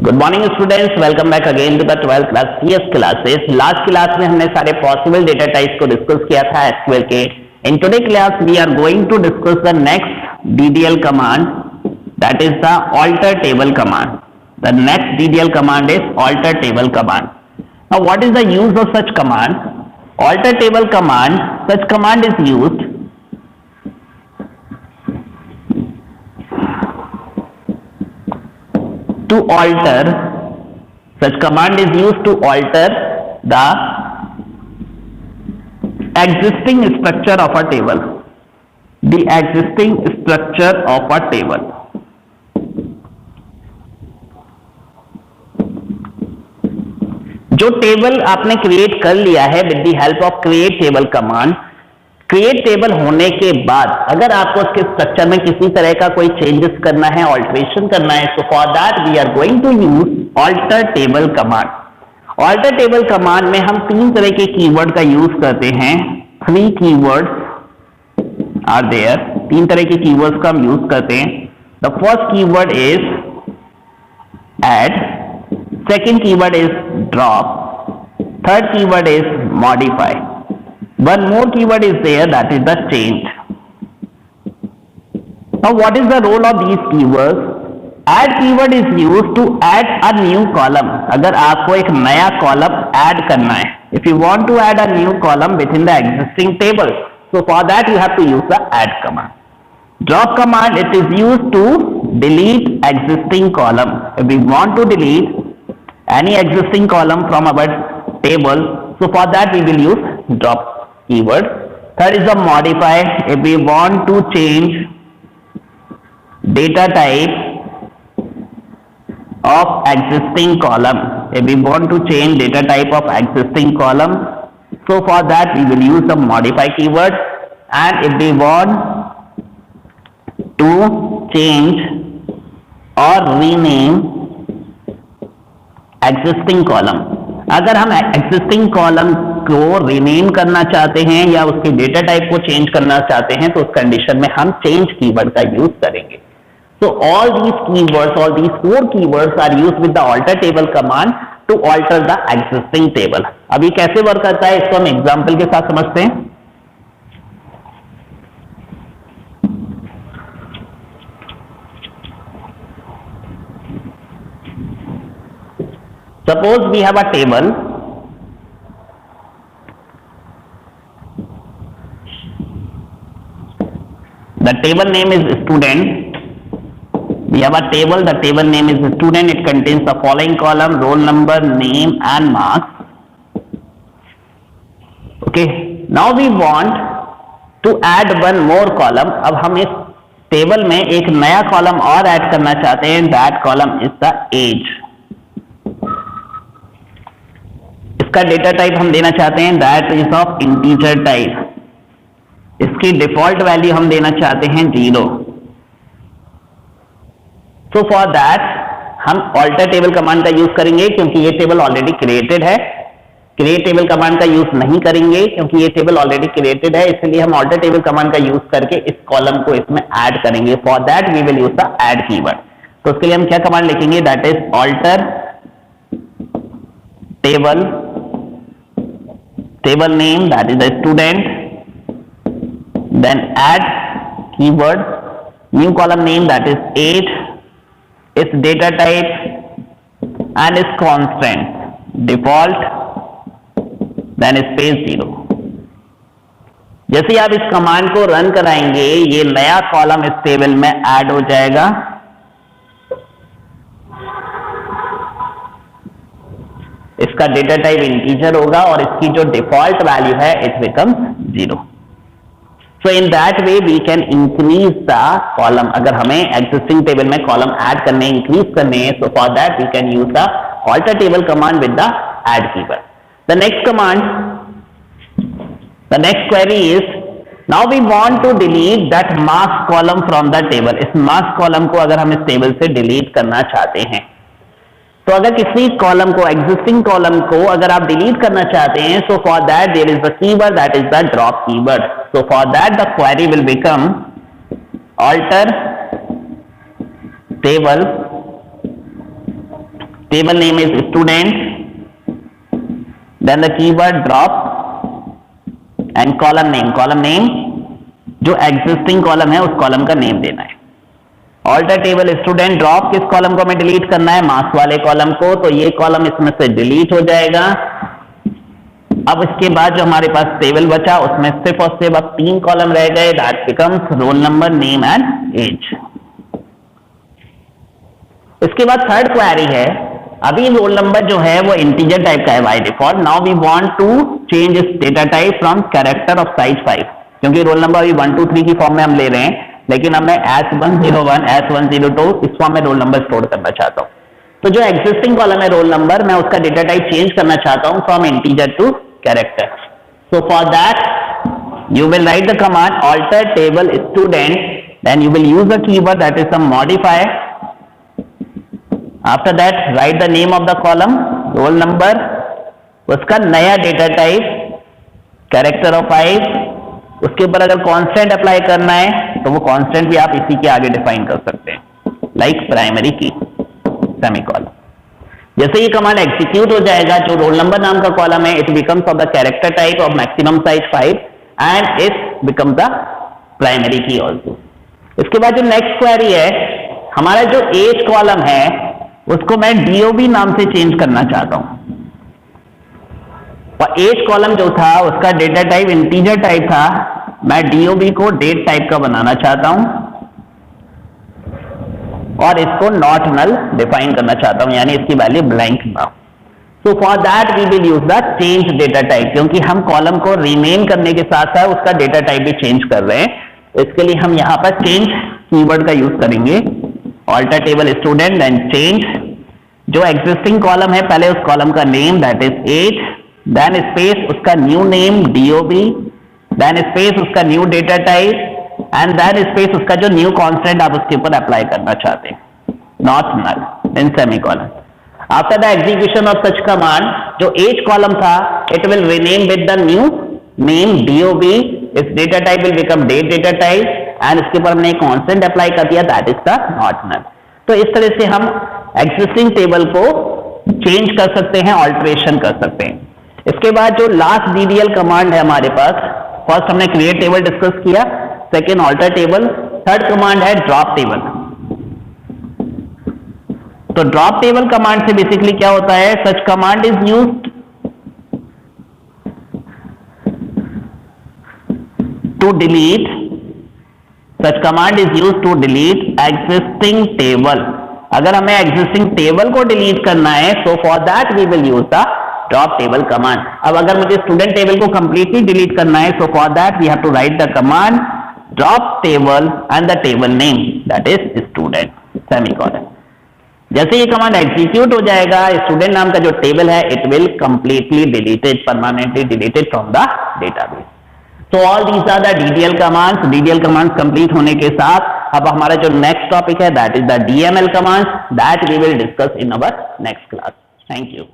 Good morning students, welcome back again to the 12th class CS classes. Last class में हमने सारे possible data types को discuss किया था एसक्यूएल के। In today class we are going to discuss the next DDL command, that is the alter table command. The next DDL command is alter table command. Now what is the use of such command? Alter table command, such command is used to alter, such command is used to alter the existing structure of a table, the existing structure of a table. जो table आपने create कर लिया है with the help of create table command, create table होने के बाद अगर आपको उसके स्ट्रक्चर में किसी तरह का कोई चेंजेस करना है, ऑल्टरेशन करना है, so for that we are going to use alter table command. Alter table command में हम तीन तरह के कीवर्ड का यूज करते हैं। 3 कीवर्ड्स आर देयर, तीन तरह के कीवर्ड्स का हम यूज करते हैं। The first keyword is add, second keyword is drop, third keyword is modify. One more keyword is there, that is the change. Now what is the role of these keywords? Add keyword is used to add a new column. अगर आपको एक नया column add करना है, if you want to add a new column within the existing table, so for that you have to use the add command. Drop command, it is used to delete existing column. If we want to delete any existing column from our table, so for that we will use drop keyword. Third is the modify. If we want to change data type of existing column, if we want to change data type of existing column, so for that we will use the modify keyword. And if we want to change or rename existing column, अगर हम existing column को rename करना चाहते हैं या उसके data type को change करना चाहते हैं तो उस कंडीशन में हम चेंज कीवर्ड का यूज करेंगे. So all these keywords, all these 4 keywords are used with the alter table command to alter the existing table. अब ये कैसे वर्क करता है इसको हम एग्जांपल के साथ समझते हैं. Suppose we have a table. The table name is student. We have a table. The table name is student. It contains the following column: roll number, name, and marks. Okay. Now we want to add one more column. अब हम इस table में एक नया column और add करना चाहते हैं. That column is the age. इसका डेटा टाइप हम देना चाहते हैं that is of integer type. इसकी डिफॉल्ट वैल्यू हम देना चाहते हैं 0. सो फॉर दैट हम ऑल्टर टेबल कमांड का यूज करेंगे क्योंकि ये टेबल ऑलरेडी क्रिएटेड है. क्रिएट टेबल कमांड का यूज नहीं करेंगे क्योंकि ये टेबल ऑलरेडी क्रिएटेड है, इसलिए हम ऑल्टर टेबल कमांड का यूज करके इस कॉलम को इसमें ऐड करेंगे. For that we will use the add keyword. तो उसके लिए हम क्या कमांड लिखेंगे, that is alter table name, that is the student, then add keyword, new column name, that is age, its data type and its constant, default, then space 0. जैसे ही आप इस command को रन कराएंगे ये नया कॉलम इस table में add हो जाएगा. इसका डेटा टाइप इंटीजर होगा और इसकी जो डिफॉल्ट वैल्यू है it becomes 0. So in that way we can increase the column. अगर हमें एग्जिस्टिंग टेबल में कॉलम ऐड करने, इंक्रीज करने हैं, so for that we can use the alter table command with the add keyword. The next command, the next query is, now we want to delete that marks column from the table. इस marks column को अगर हम इस table से delete करना चाहते हैं तो अगर किसी कॉलम को, एग्जिस्टिंग कॉलम को अगर आप डिलीट करना चाहते हैं, so for that there is the keyword that is the drop keyword. So for that the query will become alter table table name is student, then the keyword drop and column name जो existing column है उस column का name देना है। alter table student drop किस column को हमें delete करना है, marks वाले column को, तो ये column इसमें से delete हो जाएगा। अब इसके बाद जो हमारे पास टेबल बचा उसमें सिर्फ और सिर्फ अब 3 कॉलम रह गए, that becomes roll number, name and age. इसके बाद थर्ड क्वेरी है, अभी रोल नंबर जो है वो इंटीजर टाइप का है by default. Now we want to change इस data type from character of size 5, क्योंकि रोल नंबर अभी 1 2 3 की फॉर्म में हम ले रहे हैं, लेकिन अब मैं S101 S102 इस फॉर्म में रोल नंबर स्टोर करना चाहता हूँ। तो जो एग्जिस्टिंग कॉलम है रोल नंबर, मैं उसका डेटा टाइप चेंज करना चाहता हूँ from integer to character. So for that you will write the command alter table student, then you will use the keyword that is some modifier. After that write the name of the column, roll number, उसका नया data type character of 5, उसके ऊपर अगर constant apply करना है तो वो constant भी आप इसी के आगे डिफाइन कर सकते हैं, लाइक प्राइमरी की सेमीकोलन। जैसे ये कमांड एग्जीक्यूट हो जाएगा, जो रोल नंबर नाम का कॉलम है it becomes of the character type of maximum size 5 and it become the primary की ऑल्सो। इसके बाद जो नेक्स्ट क्वेरी है, हमारा जो एज कॉलम है उसको मैं DOB नाम से चेंज करना चाहता हूं, और एज कॉलम जो था उसका डेटा टाइप इंटीजर टाइप था, मैं DOB को डेट टाइप का बनाना चाहता हूं और इसको नॉट नल डिफाइन करना चाहता हूं, यानी इसकी वैल्यू ब्लैंक ना। So for that we will use the change data type, क्योंकि हम कॉलम को रीनेम करने के साथ साथ उसका डेटा टाइप भी चेंज कर रहे हैं। इसके लिए हम यहां पर चेंज कीवर्ड का यूज करेंगे, alter table student then change, जो एग्जिस्टिंग कॉलम है पहले उस कॉलम का name that is age, then space उसका new name DOB, then space उसका new data type and then space उसका जो न्यू कांस्टेंट आप उसके ऊपर अप्लाई करना चाहते हैं, not null, then semicolon. After the execution of such command, जो एज कॉलम था it will rename with the new name DOB, इस data type will become date data type and इसके ऊपर हमने कांस्टेंट अप्लाई कर दिया that is the not null. तो इस तरह से हम एग्जिस्टिंग टेबल को चेंज कर सकते हैं, ऑल्टरेशन कर सकते हैं। इसके बाद जो लास्ट DDL कमांड है हमारे पास, फर्स्ट हमने क्रिएट टेबल डिस्कस किया, second alter table, third command है ड्रॉप टेबल। तो ड्रॉप टेबल कमांड से बेसिकली क्या होता है, such command is used to delete, such command is used to delete existing table. अगर हमें एग्जिस्टिंग टेबल को डिलीट करना है so for that we will use the drop table command. अब अगर मुझे स्टूडेंट टेबल को कंप्लीटली डिलीट करना है so for that we have to write the command drop table and the table name that is student, semicolon। जैसे ये command execute हो जाएगा, स्टूडेंट नाम का जो टेबल है it will completely deleted, permanently deleted from the database. So all these are the DDL commands. DDL commands complete होने के साथ अब हमारा जो नेक्स्ट टॉपिक है that is the DML commands, that we will discuss in our next class. Thank you.